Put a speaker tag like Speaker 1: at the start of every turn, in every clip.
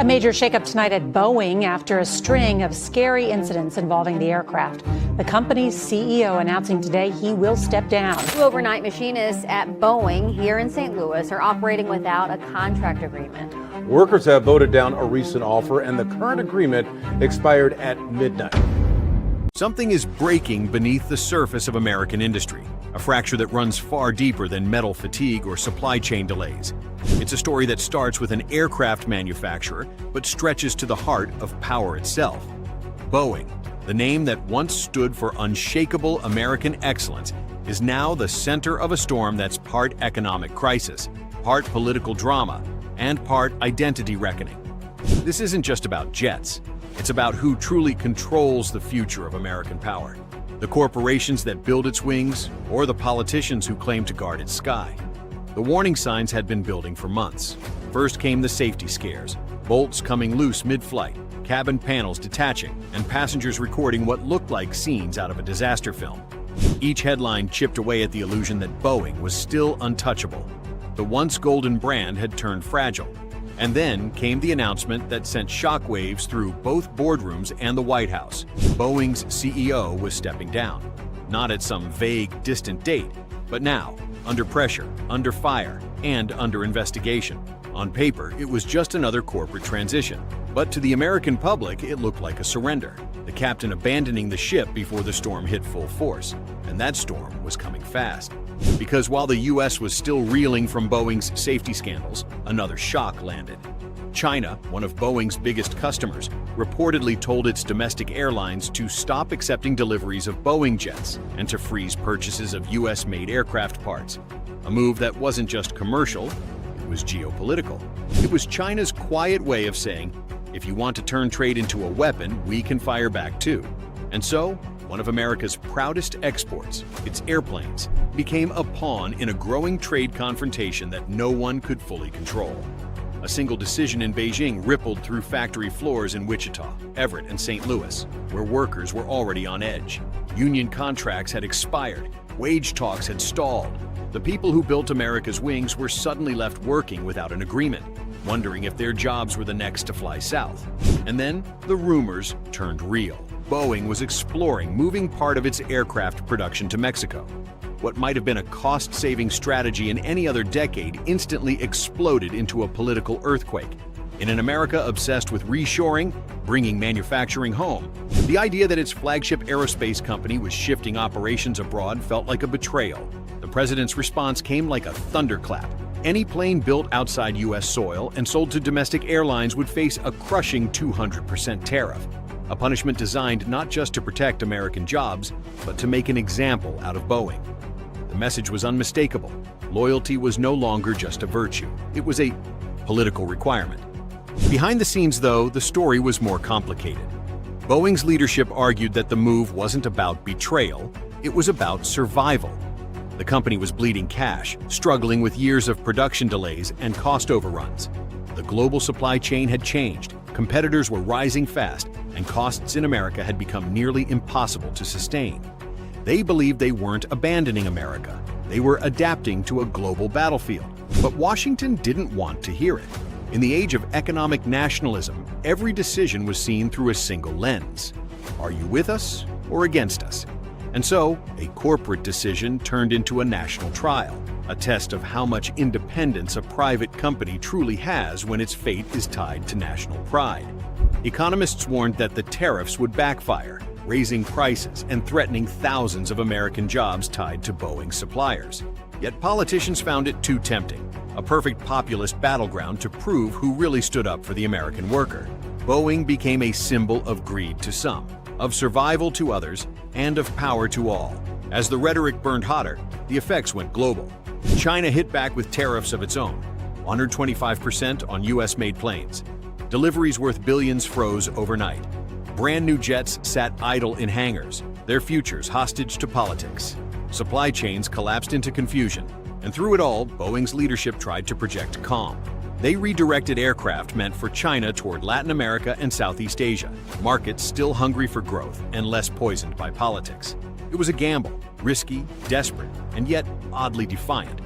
Speaker 1: A major shakeup tonight at Boeing after a string of scary incidents involving the aircraft. The company's CEO announcing today he will step down.
Speaker 2: Two overnight machinists at Boeing here in St. Louis are operating without a contract agreement.
Speaker 3: Workers have voted down a recent offer, and the current agreement expired at midnight.
Speaker 4: Something is breaking beneath the surface of American industry, a fracture that runs far deeper than metal fatigue or supply chain delays. It's a story that starts with an aircraft manufacturer, but stretches to the heart of power itself. Boeing, the name that once stood for unshakable American excellence, is now the center of a storm that's part economic crisis, part political drama, and part identity reckoning. This isn't just about jets. It's about who truly controls the future of American power. The corporations that build its wings, or the politicians who claim to guard its sky. The warning signs had been building for months. First came the safety scares, bolts coming loose mid-flight, cabin panels detaching, and passengers recording what looked like scenes out of a disaster film. Each headline chipped away at the illusion that Boeing was still untouchable. The once golden brand had turned fragile. And then came the announcement that sent shockwaves through both boardrooms and the White House. Boeing's CEO was stepping down, not at some vague, distant date, but now, under pressure, under fire, and under investigation. On paper, it was just another corporate transition, but to the American public, it looked like a surrender. The captain abandoning the ship before the storm hit full force, and that storm was coming fast. Because while the U.S. was still reeling from Boeing's safety scandals, another shock landed. China, one of Boeing's biggest customers, reportedly told its domestic airlines to stop accepting deliveries of Boeing jets and to freeze purchases of U.S.-made aircraft parts. A move that wasn't just commercial, it was geopolitical. It was China's quiet way of saying, if you want to turn trade into a weapon, we can fire back too. And so, one of America's proudest exports, its airplanes, became a pawn in a growing trade confrontation that no one could fully control. A single decision in Beijing rippled through factory floors in Wichita, Everett, and St. Louis, where workers were already on edge. Union contracts had expired, wage talks had stalled. The people who built America's wings were suddenly left working without an agreement, wondering if their jobs were the next to fly south. And then the rumors turned real. Boeing was exploring moving part of its aircraft production to Mexico. What might have been a cost-saving strategy in any other decade instantly exploded into a political earthquake. In an America obsessed with reshoring, bringing manufacturing home, the idea that its flagship aerospace company was shifting operations abroad felt like a betrayal. The president's response came like a thunderclap. Any plane built outside U.S. soil and sold to domestic airlines would face a crushing 200% tariff. A punishment designed not just to protect American jobs, but to make an example out of Boeing. The message was unmistakable. Loyalty was no longer just a virtue. It was a political requirement. Behind the scenes, though, the story was more complicated. Boeing's leadership argued that the move wasn't about betrayal, it was about survival. The company was bleeding cash, struggling with years of production delays and cost overruns. The global supply chain had changed, competitors were rising fast, and costs in America had become nearly impossible to sustain. They believed they weren't abandoning America. They were adapting to a global battlefield. But Washington didn't want to hear it. In the age of economic nationalism, every decision was seen through a single lens. Are you with us or against us? And so, a corporate decision turned into a national trial, a test of how much independence a private company truly has when its fate is tied to national pride. Economists warned that the tariffs would backfire, raising prices and threatening thousands of American jobs tied to Boeing suppliers. Yet politicians found it too tempting, a perfect populist battleground to prove who really stood up for the American worker. Boeing became a symbol of greed to some, of survival to others, and of power to all. As the rhetoric burned hotter, the effects went global. China hit back with tariffs of its own, 125% on U.S.-made planes. Deliveries worth billions froze overnight. Brand new jets sat idle in hangars, their futures hostage to politics. Supply chains collapsed into confusion, and through it all, Boeing's leadership tried to project calm. They redirected aircraft meant for China toward Latin America and Southeast Asia, markets still hungry for growth and less poisoned by politics. It was a gamble, risky, desperate, and yet oddly defiant.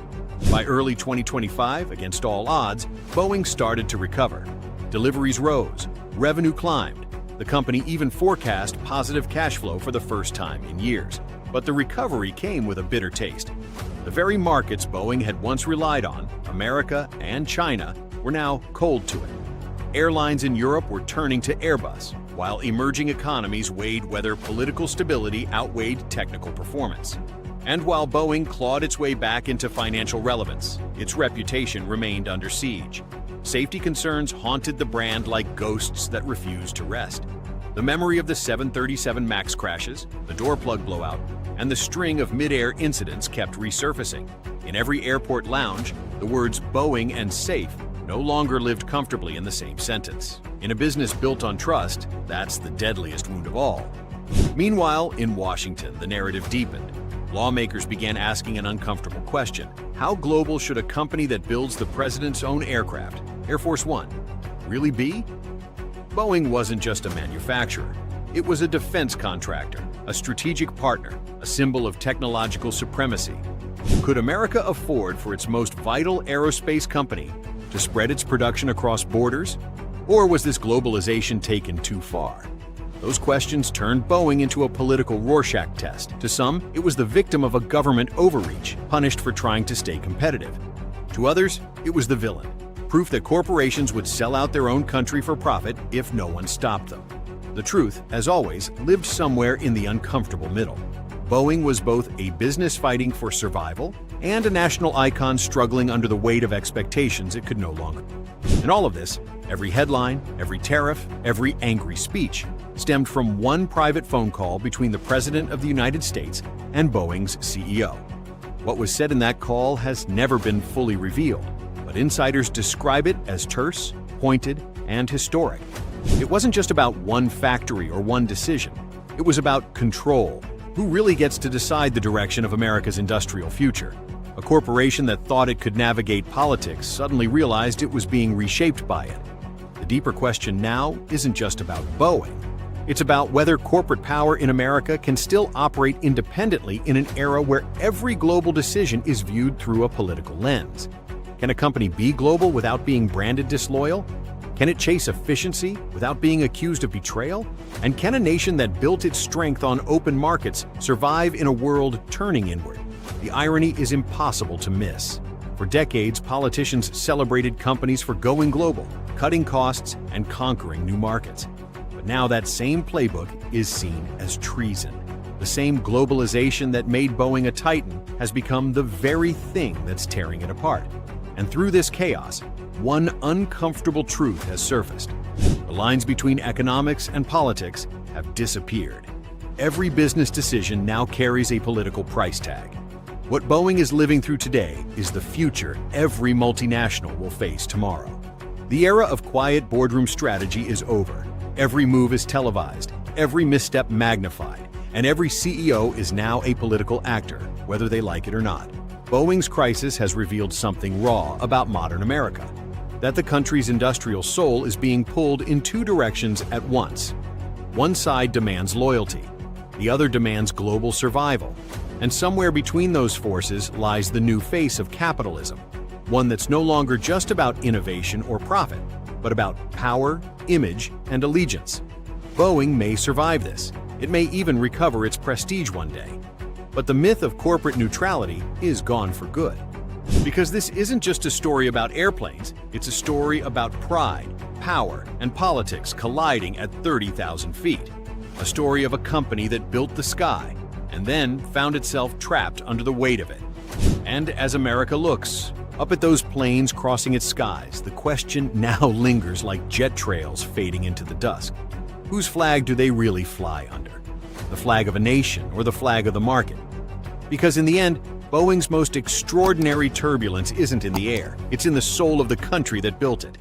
Speaker 4: By early 2025, against all odds, Boeing started to recover. Deliveries rose, revenue climbed. The company even forecast positive cash flow for the first time in years. But the recovery came with a bitter taste. The very markets Boeing had once relied on, America and China, were now cold to it. Airlines in Europe were turning to Airbus, while emerging economies weighed whether political stability outweighed technical performance. And while Boeing clawed its way back into financial relevance, its reputation remained under siege. Safety concerns haunted the brand like ghosts that refused to rest. The memory of the 737 MAX crashes, the door plug blowout, and the string of mid-air incidents kept resurfacing. In every airport lounge, the words Boeing and safe no longer lived comfortably in the same sentence. In a business built on trust, that's the deadliest wound of all. Meanwhile, in Washington, the narrative deepened. Lawmakers began asking an uncomfortable question. How global should a company that builds the president's own aircraft, Air Force One, really be? Boeing wasn't just a manufacturer. It was a defense contractor, a strategic partner, a symbol of technological supremacy. Could America afford for its most vital aerospace company to spread its production across borders? Or was this globalization taken too far? Those questions turned Boeing into a political Rorschach test. To some, it was the victim of a government overreach, punished for trying to stay competitive. To others, it was the villain, proof that corporations would sell out their own country for profit if no one stopped them. The truth, as always, lived somewhere in the uncomfortable middle. Boeing was both a business fighting for survival and a national icon struggling under the weight of expectations it could no longer. And all of this, every headline, every tariff, every angry speech, stemmed from one private phone call between the President of the United States and Boeing's CEO. What was said in that call has never been fully revealed, but insiders describe it as terse, pointed, and historic. It wasn't just about one factory or one decision. It was about control. Who really gets to decide the direction of America's industrial future? A corporation that thought it could navigate politics suddenly realized it was being reshaped by it. The deeper question now isn't just about Boeing. It's about whether corporate power in America can still operate independently in an era where every global decision is viewed through a political lens. Can a company be global without being branded disloyal? Can it chase efficiency without being accused of betrayal? And can a nation that built its strength on open markets survive in a world turning inward? The irony is impossible to miss. For decades, politicians celebrated companies for going global, cutting costs, and conquering new markets. But now that same playbook is seen as treason. The same globalization that made Boeing a titan has become the very thing that's tearing it apart. And through this chaos, one uncomfortable truth has surfaced. The lines between economics and politics have disappeared. Every business decision now carries a political price tag. What Boeing is living through today is the future every multinational will face tomorrow. The era of quiet boardroom strategy is over. Every move is televised, every misstep magnified, and every CEO is now a political actor, whether they like it or not. Boeing's crisis has revealed something raw about modern America: that the country's industrial soul is being pulled in two directions at once. One side demands loyalty, the other demands global survival. And somewhere between those forces lies the new face of capitalism, one that's no longer just about innovation or profit, but about power, image, and allegiance. Boeing may survive this. It may even recover its prestige one day. But the myth of corporate neutrality is gone for good. Because this isn't just a story about airplanes, it's a story about pride, power, and politics colliding at 30,000 feet. A story of a company that built the sky and then found itself trapped under the weight of it. And as America looks up at those planes crossing its skies, the question now lingers like jet trails fading into the dusk. Whose flag do they really fly under? The flag of a nation or the flag of the market? Because in the end, Boeing's most extraordinary turbulence isn't in the air, it's in the soul of the country that built it.